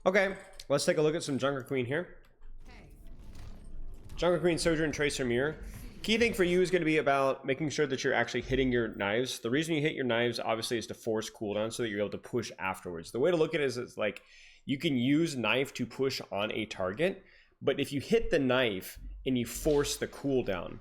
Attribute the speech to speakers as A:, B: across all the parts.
A: Okay, let's take a look at some Junkerqueen here. Junkerqueen, Sojourn, Tracer, Mirror. Key thing for you is going to be about making sure that you're actually hitting your knives. The reason you hit your knives, obviously, is to force cooldown so that you're able to push afterwards. The way to look at it is it's like you can use knife to push on a target, but if you hit the knife and you force the cooldown,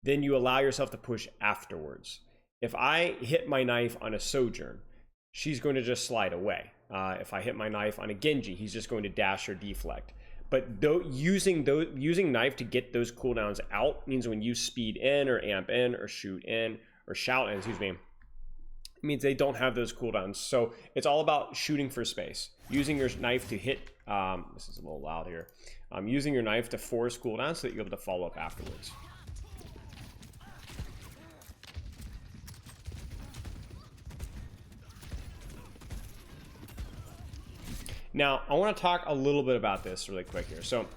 A: then you allow yourself to push afterwards. If I hit my knife on a Sojourn, she's going to just slide away. If I hit my knife on a Genji, he's just going to dash or deflect. But using knife to get those cooldowns out means when you speed in or amp in or shoot in or shout in, excuse me, it means they don't have those cooldowns. So it's all about shooting for space. Using your knife to hit, this is a little loud here, using your knife to force cooldowns so that you're able to follow up afterwards. Now, I want to talk a little bit about this really quick here. So,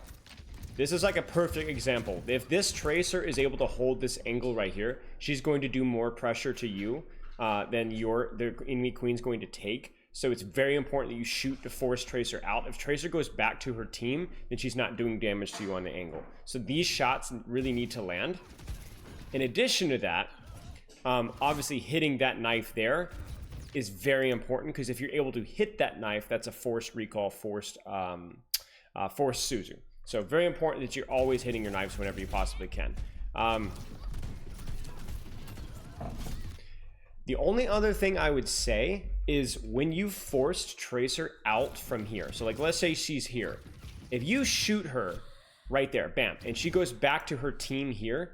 A: this is like a perfect example. If this Tracer is able to hold this angle right here, she's going to do more pressure to you than the enemy queen's going to take. So, it's very important that you shoot to force Tracer out. If Tracer goes back to her team, then she's not doing damage to you on the angle. So, these shots really need to land. In addition to that, obviously hitting that knife there is very important, because if you're able to hit that knife, that's a forced recall, forced Suzu. So very important that you're always hitting your knives whenever you possibly can. The only other thing I would say is when you forced Tracer out from here, so like let's say she's here, if you shoot her right there, bam, and she goes back to her team here,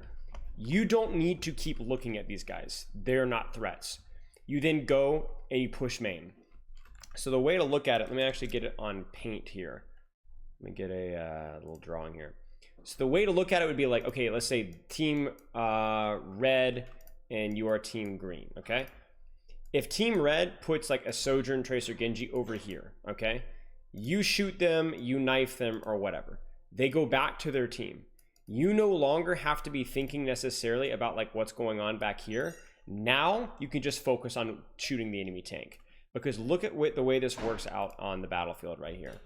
A: you don't need to keep looking at these guys. They're not threats. You then go and you push main. So the way to look at it, let me actually get it on paint here. Let me get a little drawing here. So the way to look at it would be like, okay, let's say team red and you are team green, okay? If team red puts like a Sojourn, Tracer, Genji over here, okay? You shoot them, you knife them, or whatever. They go back to their team. You no longer have to be thinking necessarily about like what's going on back here. Now you can just focus on shooting the enemy tank, because look at the way this works out on the battlefield right here.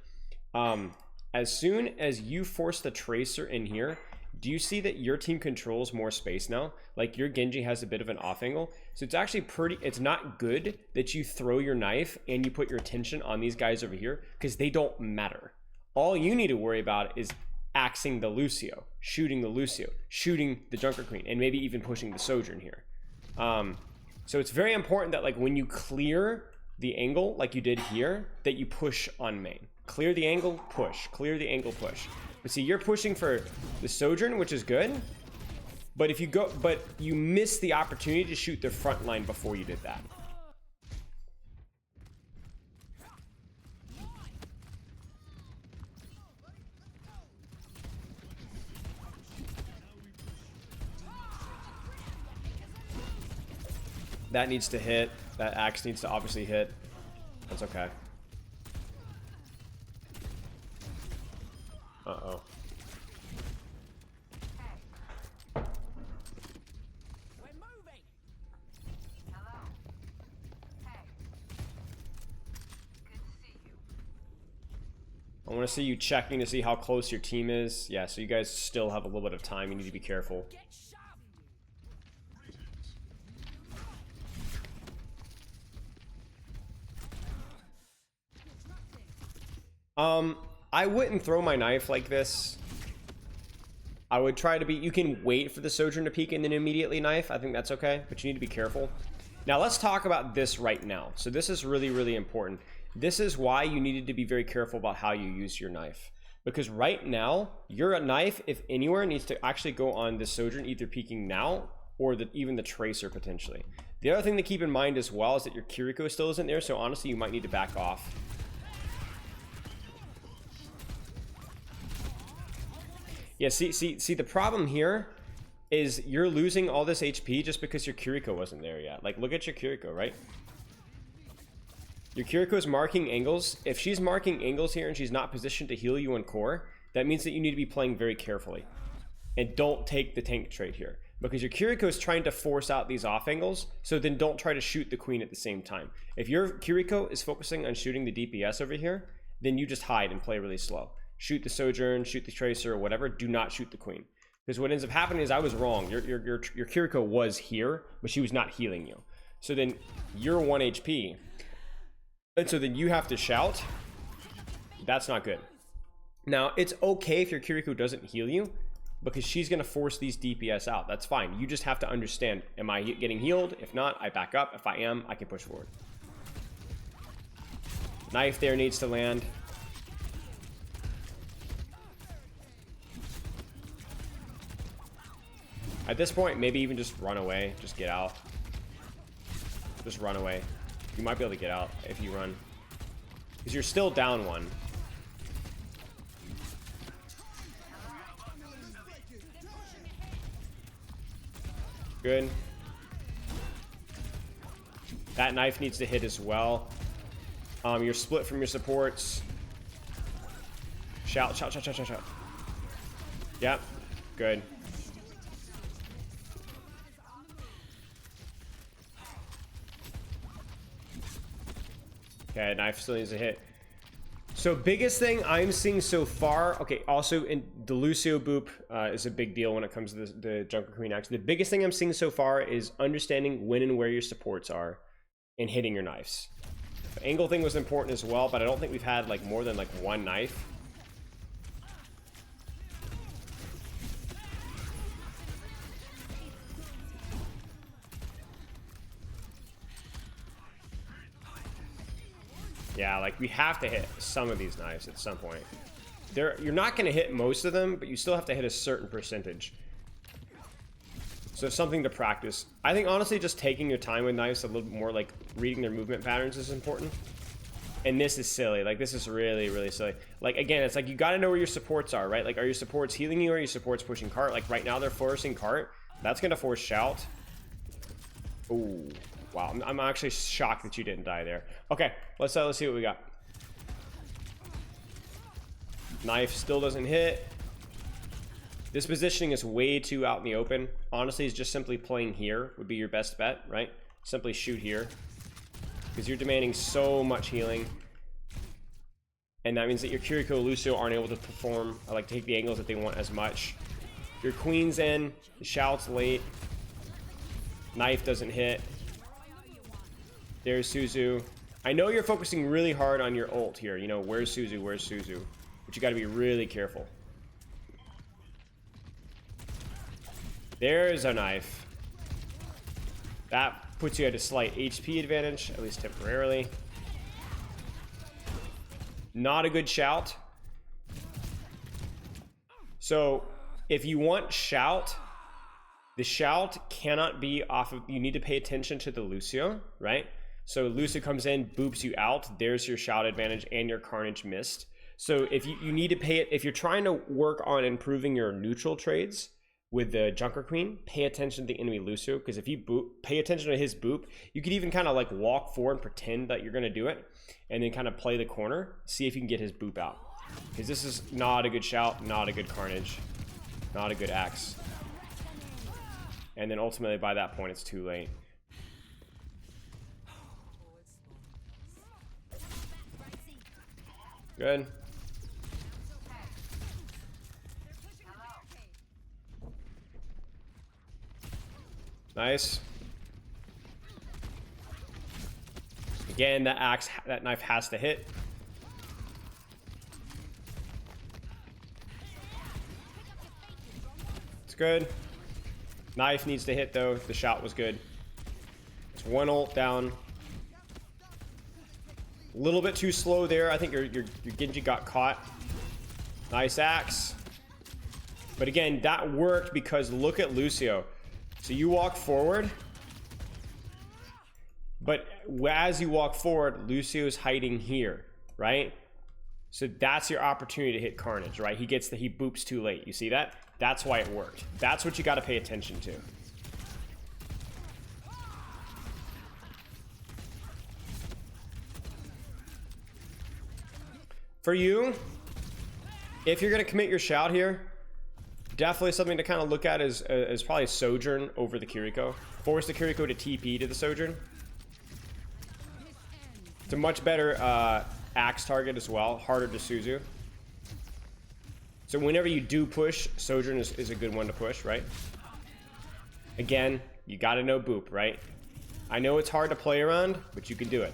A: As soon as you force the Tracer in here, do you see that your team controls more space now? Like your Genji has a bit of an off angle. So it's actually it's not good that you throw your knife and you put your attention on these guys over here, because they don't matter. All you need to worry about is axing the Lucio, shooting the Junkerqueen, and maybe even pushing the Sojourn here. So it's very important that like when you clear the angle like you did here, that you push on main. Clear the angle, push. Clear the angle, push. But see, you're pushing for the Sojourn, which is good. But you miss the opportunity to shoot the front line before you did that. That needs to hit. That axe needs to obviously hit. That's okay. Uh-oh. We're moving. Hello. Hey. Good to see you. I want to see you checking to see how close your team is. Yeah, so you guys still have a little bit of time. You need to be careful. I wouldn't throw my knife like this. I would try to be, you can wait for the Sojourn to peek and then immediately knife. I think that's okay, but you need to be careful. Now let's talk about this right now. So this is really, really important. This is why you needed to be very careful about how you use your knife. Because right now, your knife, if anywhere, needs to actually go on the Sojourn, either peeking now or even the Tracer potentially. The other thing to keep in mind as well is that your Kiriko still isn't there, so honestly you might need to back off. Yeah, see, the problem here is you're losing all this HP just because your Kiriko wasn't there yet. Like, look at your Kiriko, right? Your Kiriko is marking angles. If she's marking angles here and she's not positioned to heal you on core, that means that you need to be playing very carefully. And don't take the tank trade here, because your Kiriko is trying to force out these off angles, so then don't try to shoot the queen at the same time. If your Kiriko is focusing on shooting the DPS over here, then you just hide and play really slow. Shoot the Sojourn, shoot the Tracer, or whatever. Do not shoot the Queen. Because what ends up happening is I was wrong. Your Kiriko was here, but she was not healing you. So then you're 1 HP. And so then you have to shout. That's not good. Now, it's okay if your Kiriko doesn't heal you, because she's going to force these DPS out. That's fine. You just have to understand, am I getting healed? If not, I back up. If I am, I can push forward. Knife there needs to land. At this point, maybe even just run away. Just get out. Just run away. You might be able to get out if you run. Because you're still down 1. Good. That knife needs to hit as well. You're split from your supports. Shout, shout, shout, shout, shout, shout. Yep. Good. Okay, knife still needs to hit. So biggest thing I'm seeing so far, okay, also in the Lucio boop is a big deal when it comes to the Junkerqueen action. The biggest thing I'm seeing so far is understanding when and where your supports are and hitting your knives. The angle thing was important as well, but I don't think we've had like more than like 1 knife. Yeah, like we have to hit some of these knives at some point. You're not going to hit most of them, but you still have to hit a certain percentage. So something to practice. I think honestly just taking your time with knives a little bit more, like reading their movement patterns is important. And this is silly. Like this is really, really silly. Like again, it's like you got to know where your supports are, right? Like are your supports healing you or are your supports pushing cart? Like right now they're forcing cart. That's going to force shout. Ooh. Wow, I'm actually shocked that you didn't die there. Okay, let's see what we got. Knife still doesn't hit. This positioning is way too out in the open. Honestly, it's just simply playing here would be your best bet, right? Simply shoot here. Because you're demanding so much healing. And that means that your Kiriko Lucio aren't able to perform, or like take the angles that they want as much. Your Queen's in, the shout's late. Knife doesn't hit. There's Suzu. I know you're focusing really hard on your ult here. You know, where's Suzu? Where's Suzu? But you got to be really careful. There's a knife. That puts you at a slight HP advantage, at least temporarily. Not a good shout. So, if you want shout, the shout cannot be off of... You need to pay attention to the Lucio, right? So Lucio comes in, boops you out. There's your shout advantage and your carnage missed. So if you need to pay it, if you're trying to work on improving your neutral trades with the Junkerqueen, pay attention to the enemy Lucio, because if you pay attention to his boop, you could even kind of like walk forward and pretend that you're going to do it, and then kind of play the corner, see if you can get his boop out. Because this is not a good shout, not a good carnage, not a good axe. And then ultimately by that point it's too late. Good. Nice. Again, that knife has to hit. It's good. Knife needs to hit though. The shot was good. It's 1 ult down. A little bit too slow there. I think your Genji got caught. Nice axe. But again, that worked because look at Lucio. So you walk forward, but as you walk forward, Lucio's hiding here, right? So that's your opportunity to hit carnage, right? He boops too late. You see that? That's why it worked. That's what you got to pay attention to. For you, if you're going to commit your shout here, definitely something to kind of look at is probably Sojourn over the Kiriko. Force the Kiriko to TP to the Sojourn. It's a much better axe target as well, harder to Suzu. So whenever you do push, Sojourn is a good one to push, right? Again, you gotta know boop, right? I know it's hard to play around, but you can do it.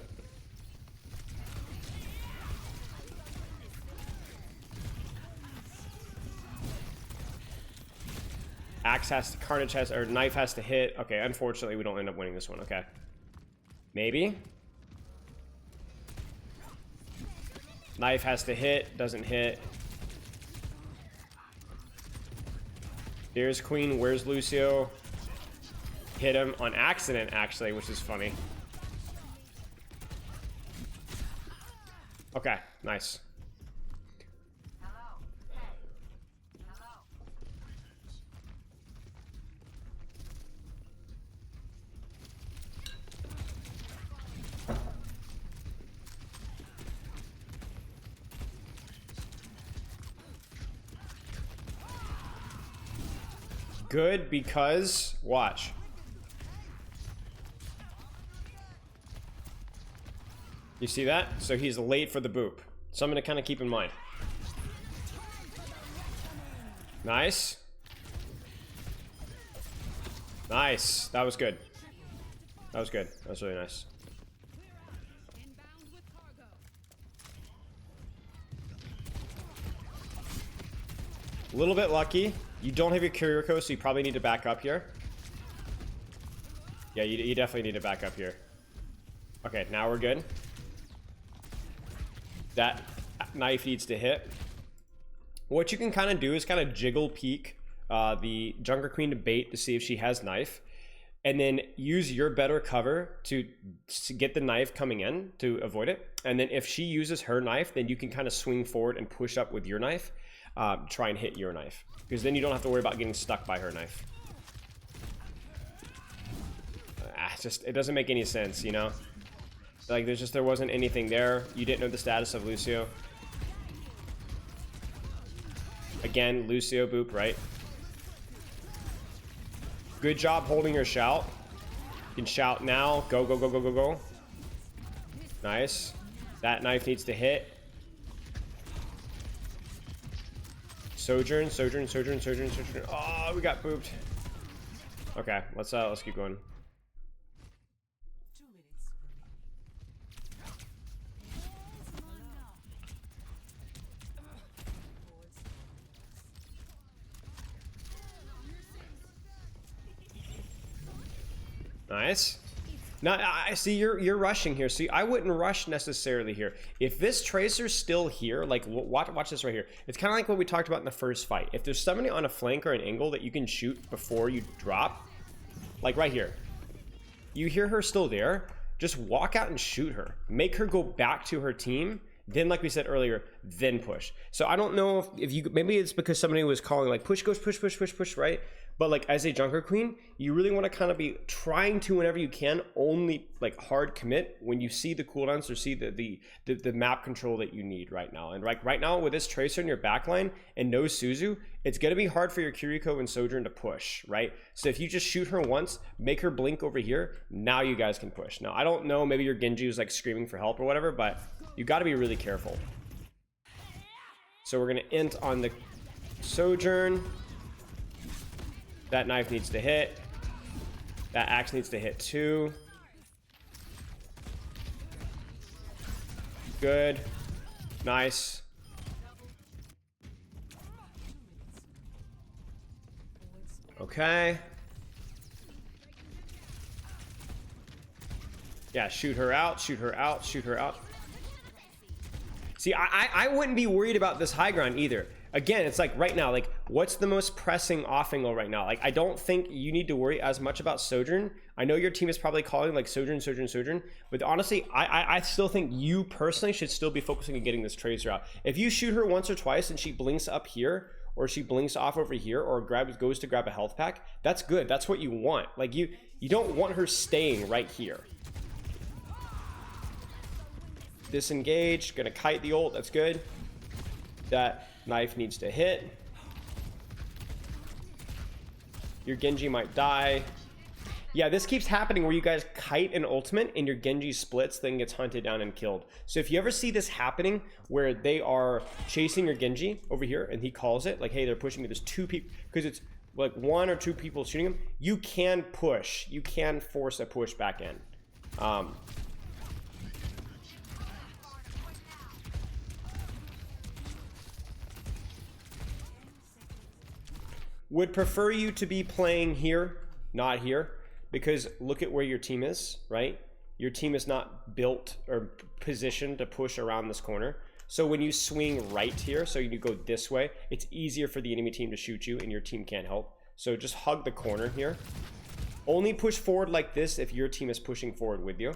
A: Axe has to, Carnage has, or Knife has to hit. Okay, unfortunately, we don't end up winning this one. Okay. Maybe. Knife has to hit, doesn't hit. Here's Queen, where's Lucio? Hit him on accident, actually, which is funny. Okay, nice. Good, because watch. You see that? So he's late for the boop. Something to kind of keep in mind. Nice. Nice. That was good. That was good. That was really nice. A little bit lucky. You don't have your Kiriko, so you probably need to back up here. Yeah, you definitely need to back up here. Okay, now we're good. That knife needs to hit. What you can kind of do is kind of jiggle peek the Junkerqueen to bait to see if she has knife. And then use your better cover to get the knife coming in to avoid it. And then if she uses her knife, then you can kind of swing forward and push up with your knife. Try and hit your knife. Because then you don't have to worry about getting stuck by her knife. It doesn't make any sense, you know? Like, there wasn't anything there. You didn't know the status of Lucio. Again, Lucio boop, right? Good job holding your shout. You can shout now. Go, go, go, go, go, go. Nice. That knife needs to hit. Sojourn, Sojourn, Sojourn, Sojourn, Sojourn. Oh, we got booped. Okay, let's keep going. Nice. Now, I see you're rushing here. See, I wouldn't rush necessarily here. If this Tracer's still here, like, watch this right here. It's kind of like what we talked about in the first fight. If there's somebody on a flank or an angle that you can shoot before you drop, like right here, you hear her still there, just walk out and shoot her. Make her go back to her team. Then, like we said earlier, then push. So I don't know if you, maybe it's because somebody was calling like push, goes push, push, push, push, right? But like as a Junkerqueen, you really want to kind of be trying to, whenever you can, only like hard commit when you see the cooldowns or see the map control that you need right now. And right now with this Tracer in your backline and no Suzu, it's going to be hard for your Kiriko and Sojourn to push, right? So if you just shoot her once, make her blink over here, now you guys can push. Now I don't know, maybe your Genji was like screaming for help or whatever, but you got to be really careful. So we're going to int on the Sojourn. That knife needs to hit. That axe needs to hit too. Good. Nice. Okay. Yeah, shoot her out, shoot her out, shoot her out. See, I wouldn't be worried about this high ground either. Again, it's like right now, like what's the most pressing off angle right now? Like I don't think you need to worry as much about Sojourn. I know your team is probably calling like Sojourn, Sojourn, Sojourn, but honestly, I still think you personally should still be focusing on getting this Tracer out. If you shoot her once or twice and she blinks up here, or she blinks off over here, or goes to grab a health pack, that's good. That's what you want. Like you don't want her staying right here. Disengage, gonna kite the ult, that's good. That knife needs to hit. Your Genji might die. Yeah, this keeps happening where you guys kite an ultimate and your Genji splits, then gets hunted down and killed. So if you ever see this happening where they are chasing your Genji over here and he calls it, like, hey, they're pushing me, there's 2 people, because it's like 1 or 2 people shooting him, you can push. You can force a push back in. Would prefer you to be playing here, not here, because look at where your team is, right? Your team is not built or positioned to push around this corner. So when you swing right here, so you go this way, it's easier for the enemy team to shoot you and your team can't help. So just hug the corner here. Only push forward like this if your team is pushing forward with you.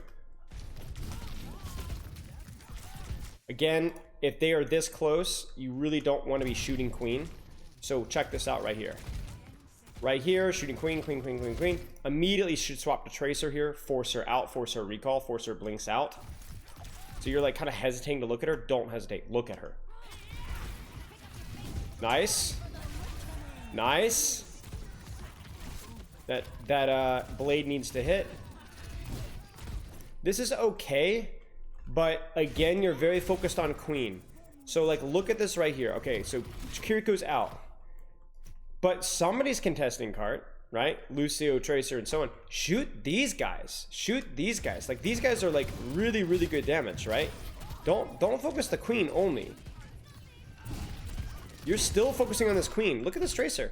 A: Again, if they are this close, you really don't want to be shooting Queen. So check this out right here. Right here, shooting Queen, Queen, Queen, Queen, Queen. Immediately should swap to Tracer here, force her out, force her recall, force her blinks out. So you're like kind of hesitating to look at her. Don't hesitate. Look at her. Nice. Nice. That blade needs to hit. This is okay, but again, you're very focused on Queen. So like, look at this right here. Okay, so Kiriko's out. But somebody's contesting cart, right? Lucio, Tracer, and so on. Shoot these guys. Shoot these guys. Like, these guys are like really, really good damage, right? Don't focus the Queen only. You're still focusing on this Queen. Look at this Tracer.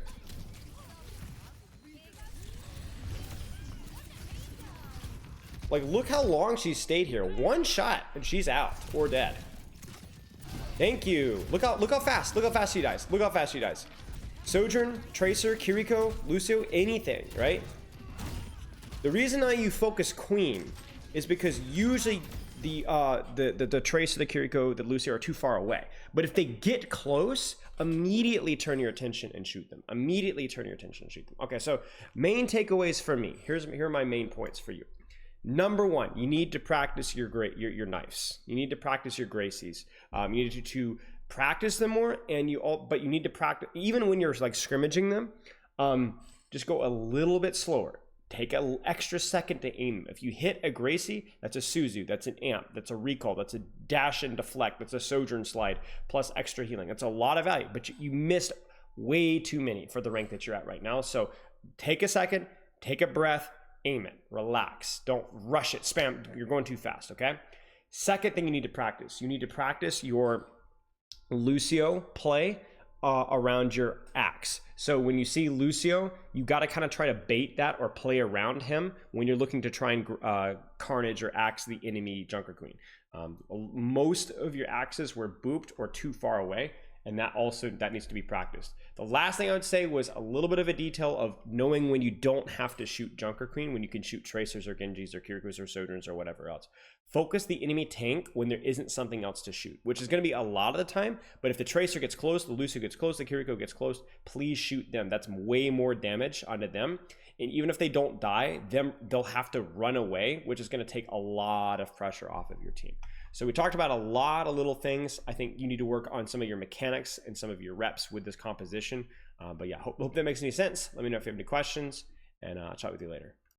A: Like, look how long she stayed here. 1 shot and she's out or dead. Thank you. Look how fast. Look how fast she dies. Look how fast she dies. Sojourn, Tracer, Kiriko, Lucio, anything, right? The reason why you focus Queen is because usually the Tracer, the Kiriko, the Lucio are too far away. But if they get close, immediately turn your attention and shoot them. Immediately turn your attention and shoot them. Okay, so main takeaways for me. Here are my main points for you. Number 1, you need to practice your knives. You need to practice your Gracies. You need to practice them more, and but you need to practice even when you're like scrimmaging them. Just go a little bit slower. Take an extra second to aim. If you hit a Gracie, that's a Suzu, that's an amp, that's a recall, that's a dash and deflect, that's a sojourn slide plus extra healing. That's a lot of value, but you missed way too many for the rank that you're at right now. So take a second, take a breath, aim it, relax, don't rush it, spam. You're going too fast. Okay. Second thing you need to practice. You need to practice your Lucio play around your axe. So when you see Lucio, you got to kind of try to bait that or play around him when you're looking to try and carnage or axe the enemy Junkerqueen. Most of your axes were booped or too far away, and that needs to be practiced. The last thing I would say was a little bit of a detail of knowing when you don't have to shoot Junkerqueen, when you can shoot Tracers or Genjis or Kirikos or Sojourns or whatever else. Focus the enemy tank when there isn't something else to shoot, which is going to be a lot of the time. But if the Tracer gets close, the Lucio gets close, the Kiriko gets close, please shoot them. That's way more damage onto them. And even if they don't die, they'll have to run away, which is going to take a lot of pressure off of your team. So we talked about a lot of little things. I think you need to work on some of your mechanics and some of your reps with this composition. But yeah, hope that makes any sense. Let me know if you have any questions, and I'll chat with you later.